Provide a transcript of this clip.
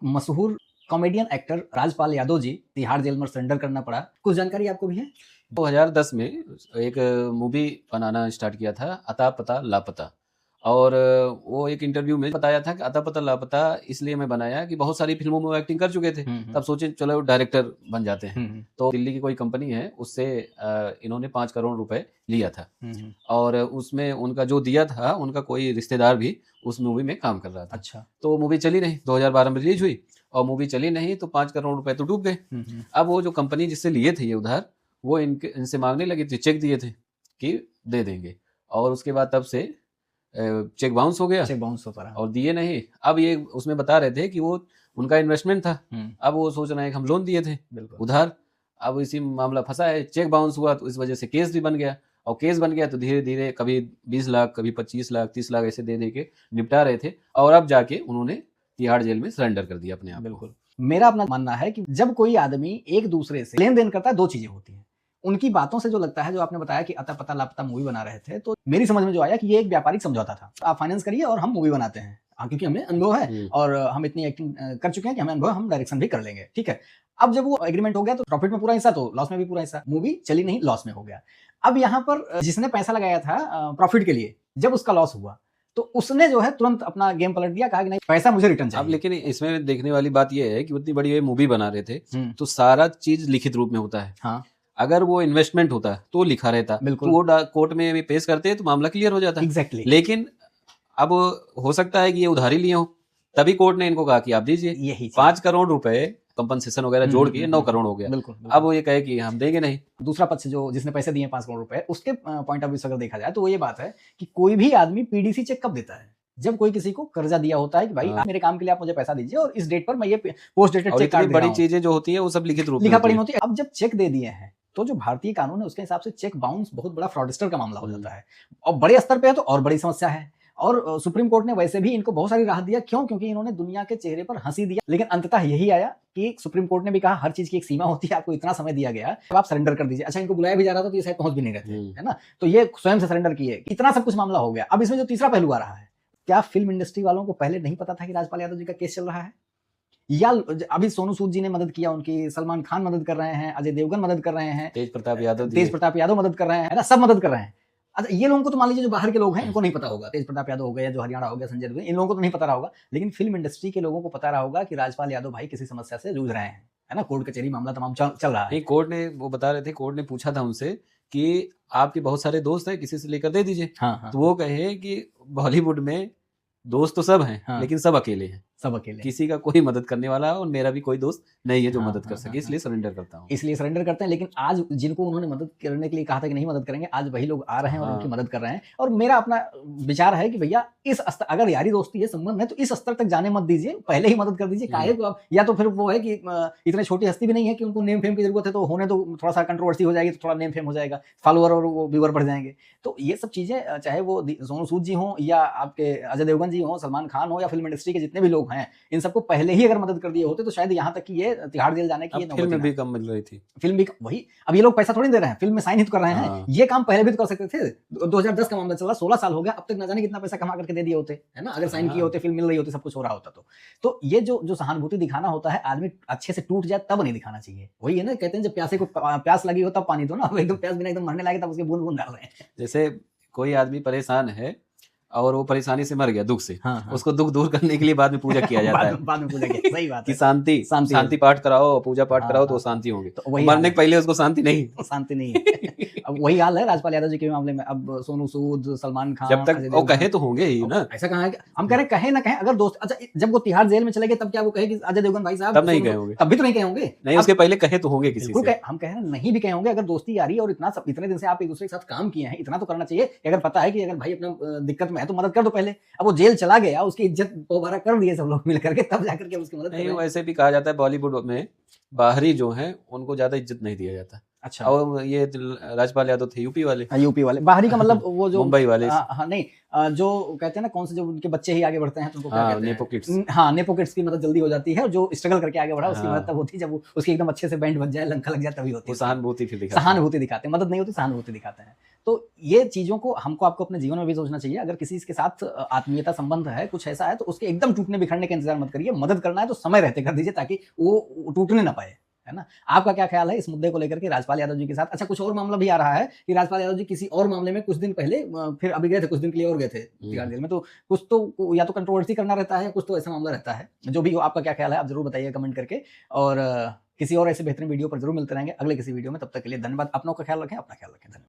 मशहूर comedian actor Rajpal Yadav ji Tihar jail में surrender करना पड़ा, कुछ जानकारी आपको भी है? 2010 में एक मूवी बनाना स्टार्ट किया था, अता पता लापता। और वो एक इंटरव्यू में बताया था कि अता पता लापता इसलिए मैं बनाया कि बहुत सारी फिल्मों में वो एक्टिंग कर चुके थे। तब सोचे चलो डायरेक्टर बन जाते हैं। तो दिल्ली की कोई कंपनी है, उससे इन्होंने 5 करोड़ रुपए लिया था। और उसमें उनका जो दिया था, उनका कोई रिश्तेदार भी उस मूवी में काम कर रहा था। अच्छा। तो मूवी चली नहीं, 2012 में रिलीज हुई और मूवी चली नहीं तो 5 करोड़ रुपए तो डूब गए। अब वो जो कंपनी जिससे लिए थे ये उधार, वो इनसे मांगने लगी थी, चेक दिए थे कि दे देंगे। और उसके बाद तब से चेक बाउंस हो गया, चेक बाउंस होता रहा और दिए नहीं। अब ये उसमें बता रहे थे कि वो उनका इन्वेस्टमेंट था। अब वो सोच रहे हैं कि हम लोन दिए थे उधार, अब इसी मामला फंसा है, चेक बाउंस हुआ तो इस वजह से केस भी बन गया। और केस बन गया तो धीरे धीरे कभी 20 लाख, कभी 25 लाख, 30 लाख ऐसे दे दे के निपटा रहे थे। और अब जाके उन्होंने तिहाड़ जेल में सरेंडर कर दिया अपने आप। बिल्कुल, मेरा अपना मानना है कि जब कोई आदमी एक दूसरे से लेन देन करता है, दो चीजें होती हैं। उनकी बातों से जो लगता है, जो आपने बताया कि अता पता लापता मूवी बना रहे थे, तो मेरी समझ में जो आया कि ये एक व्यापारिक समझौता था। आप फाइनेंस करिए और हम मूवी बनाते हैं, क्योंकि हमें अनुभव है और हम इतनी एक्टिंग कर चुके हैं कि हमें अनुभव, हम डायरेक्शन भी कर लेंगे, ठीक है। अब जब वो एग्रीमेंट हो गया तो प्रॉफिट में पूरा हिस्सा, तो लॉस में भी पूरा हिस्सा। मूवी चली नहीं, लॉस में हो गया। अब यहाँ पर जिसने पैसा लगाया था प्रॉफिट के लिए, जब उसका लॉस हुआ तो उसने जो है तुरंत अपना गेम पलट दिया, कहा कि नहीं पैसा मुझे रिटर्न चाहिए। अब लेकिन इसमें देखने वाली बात यह है कि उतनी बड़ी ये मूवी बना रहे थे तो सारा चीज लिखित रूप में होता है। हाँ। अगर वो इन्वेस्टमेंट होता तो लिखा रहता, तो वो कोर्ट में भी पेश करते तो मामला क्लियर हो जाता। एग्जैक्टली। लेकिन अब हो सकता है कि ये उधारी लिए हो, तभी कोर्ट ने इनको कहा कि आप दीजिए 5 करोड़ रुपए कंपनसेशन वगैरह जोड़ के 9 करोड़ हो गया। बिल्कुल। अब वो ये कहे कि हम देंगे नहीं। दूसरा पक्ष जो जिसने पैसे दिए 5 करोड़ रुपए, उसके पॉइंट ऑफ व्यू से अगर देखा जाए तो वो ये बात है कि कोई भी आदमी पीडीसी चेक कब देता है? जब कोई किसी को कर्जा दिया होता है कि भाई मेरे काम के लिए आप मुझे पैसा दीजिए और इस डेट पर मैं ये पोस्ट डेटेड चेक काट दे रहा हूं। बड़ी चीजें जो होती है वो सब लिखित रूप में लिखा पढ़ी होती है। अब जब चेक दे दिए हैं तो जो भारतीय कानून है उसके हिसाब से चेक बाउंस बहुत बड़ा फ्रॉडस्टर का मामला हो जाता है, और बड़े स्तर पे है तो और बड़ी समस्या है। और सुप्रीम कोर्ट ने वैसे भी इनको बहुत सारी राहत दिया, क्यों? क्योंकि इन्होंने दुनिया के चेहरे पर हंसी दिया। लेकिन अंततः यही आया कि सुप्रीम कोर्ट ने भी कहा हर चीज की एक सीमा होती है, आपको इतना समय दिया गया, अब आप सरेंडर कर दीजिए। अच्छा, इनको बुलाया भी जा रहा था तो ये शायद पहुंच भी नहीं रहते, है ना। तो ये स्वयं से सरेंडर किए, इतना सब कुछ मामला हो गया। अब इसमें जो तीसरा पहलू आ रहा है, क्या फिल्म इंडस्ट्री वालों को पहले नहीं पता था कि राजपाल यादव जी का केस चल रहा है? या अभी सोनू सूद जी ने मदद किया उनकी, सलमान खान मदद कर रहे हैं, अजय देवगन मदद कर रहे हैं, तेज प्रताप यादव मदद कर रहे हैं, है ना, सब मदद कर रहे हैं। अच्छा, ये लोगों को तो मान लीजिए जो बाहर के लोग हैं इनको नहीं पता होगा, तेज प्रताप यादव हो गया, जो हरियाणा हो गया संजय देवगन, इन लोगों को तो नहीं पता रहा होगा। लेकिन फिल्म इंडस्ट्री के लोगों को पता रहा होगा कि राजपाल यादव भाई किसी समस्या से जूझ रहे हैं, है ना। कोर्ट कचहरी मामला तमाम चल रहा है। कोर्ट ने, वो बता रहे थे, कोर्ट ने पूछा था उनसे कि आपके बहुत सारे दोस्त हैं, किसी से लेकर दे दीजिए। तो वो कहे कि बॉलीवुड में दोस्त तो सब हैं, लेकिन सब अकेले हैं, सब अकेले, किसी का कोई मदद करने वाला, और मेरा भी कोई दोस्त नहीं है जो मदद कर सके, इसलिए सरेंडर करता हूँ। इसलिए सरेंडर करते हैं। लेकिन आज जिनको उन्होंने मदद करने के लिए कहा था कि नहीं मदद करेंगे, आज वही लोग आ रहे हैं और उनकी मदद कर रहे हैं। और मेरा अपना विचार है कि भैया इस स्तर, अगर यारी दोस्ती है, संबंध है, तो इस स्तर तक जाने मत दीजिए, पहले ही मदद कर दीजिए। काहे को आप, या तो फिर वो है कि इतने छोटी हस्ती भी नहीं है कि उनको नेम फेम की जरूरत है, तो होने तो थोड़ा सा कंट्रोवर्सी हो जाएगी, तो थोड़ा नेम फेम हो जाएगा, फॉलोअर और वो व्यूअर बढ़ जाएंगे। तो ये सब चीजें, चाहे वो सोनू सूद जी हों या आपके अजय देवगन जी हों, सलमान खान हो, या फिल्म इंडस्ट्री के जितने भी लोग हैं, इन सबको पहले ही अगर मदद कर दिए होते तो शायद यहाँ तक कि ये तिहाड़ जेल जाने की फिल्म भी कम मिल रही थी। फिल्म भी वही, अब ये लोग पैसा थोड़ी दे रहे हैं, फिल्म में साइन ही तो कर रहे हैं। ये काम पहले भी तो कर सकते थे। 2010 का मामला चल रहा, 16 साल हो गया, अब तक ना जाने कितना पैसा कमा करके दे दिए होते, है ना। अगर साइन किए होते, फिल्म मिल रही होती, सब कुछ हो रहा होता तो ये जो सहानुभूति दिखाना होता है, आदमी अच्छे से टूट जाए तब नहीं दिखाना चाहिए। वही है ना, कहते हैं जब प्यासे को प्यास लगी हो तब पानी दो ना, एकदम प्यास बिना एकदम मरने लगे तब उसके बूंद बूंद डाल रहे हैं। जैसे कोई आदमी परेशान है और वो परेशानी से मर गया, दुख से, उसको दुख दूर करने के लिए बाद में पूजा किया जाता है। बाद में पूजा किया, सही बात है। कि शांति पाठ कराओ, पूजा पाठ कराओ तो शांति होगी। तो मरने के पहले उसको शांति नहीं है। अब वही हाल है राजपाल यादव जी के मामले में। अब सोनू सूद, सलमान खान, जब तक वो कहे तो होंगे ही ना। ऐसा कहा है, हम कह रहे कहे ना कहे, अगर दोस्त, अच्छा जब वो तिहाड़ जेल में चले गए तब क्या वो कहे कि अजय देवगन भाई साहब, तब नहीं कहे होंगे, तब भी तो नहीं कहे होंगे। नहीं, उसके पहले कहे तो होंगे किसी से। हम कह रहे हैं नहीं भी कहे होंगे। अगर दोस्ती यारी और इतने दिन से आप एक दूसरे के साथ काम किए हैं, इतना तो करना चाहिए। अगर पता है कि अगर भाई अपना दिक्कत में है तो मदद कर दो पहले। अब वो जेल चला गया, उसकी इज्जत दोबारा कर दिए सब लोग मिल करके, तब जाकर के उसकी मदद नहीं। वैसे भी कहा जाता है बॉलीवुड में बाहरी जो है उनको ज्यादा इज्जत नहीं दिया जाता। अच्छा, और ये राजपाल यादव थे यूपी वाले। यूपी वाले बाहरी का मतलब वो जो मुंबई वाले। नहीं, जो कहते हैं ना, कौन से जो उनके बच्चे ही आगे बढ़ते हैं तो उनको क्या कहते हैं, नेपो किड्स। हाँ, नेपो किड्स की मदद जल्दी हो जाती है, और जो स्ट्रगल करके आगे बढ़ा उसकी मदद तब होती है जब उसकी एकदम अच्छे से बैंड बज जाए, लंका लग जाए, तभी होती है। सहानुभूति फिर सहानुभूति दिखाते हैं, मदद नहीं होती, सहानुभूति दिखाते हैं। तो तो ये चीज़ों को हमको आपको अपने जीवन में भी सोचना चाहिए। अगर किसी के साथ आत्मीयता संबंध है, कुछ ऐसा है, तो उसके एकदम टूटने बिखरने का इंतज़ार मत करिए। मदद करना है तो समय रहते कर दीजिए, ताकि वो टूटने ना पाए, है ना? आपका क्या ख़्याल है इस मुद्दे को लेकर के राजपाल यादव जी के साथ? अच्छा, कुछ और मामला भी आ रहा है कि राजपाल यादव जी किसी और मामले में कुछ दिन पहले फिर अभी गए थे, कुछ दिन के लिए और गए थे तिहाड़ जेल में। तो कुछ तो या तो कंट्रोवर्सी करना रहता है, या कुछ तो ऐसा मामला रहता है। जो भी हो, आपका क्या ख़्याल है आप ज़रूर बताइए कमेंट करके। और किसी और ऐसे बेहतरीन वीडियो पर ज़रूर मिलते रहेंगे अगले किसी वीडियो में। तब तक के लिए धन्यवाद। अपनों का ख़्याल रखें, अपना ख़्याल रखें। धन्यवाद।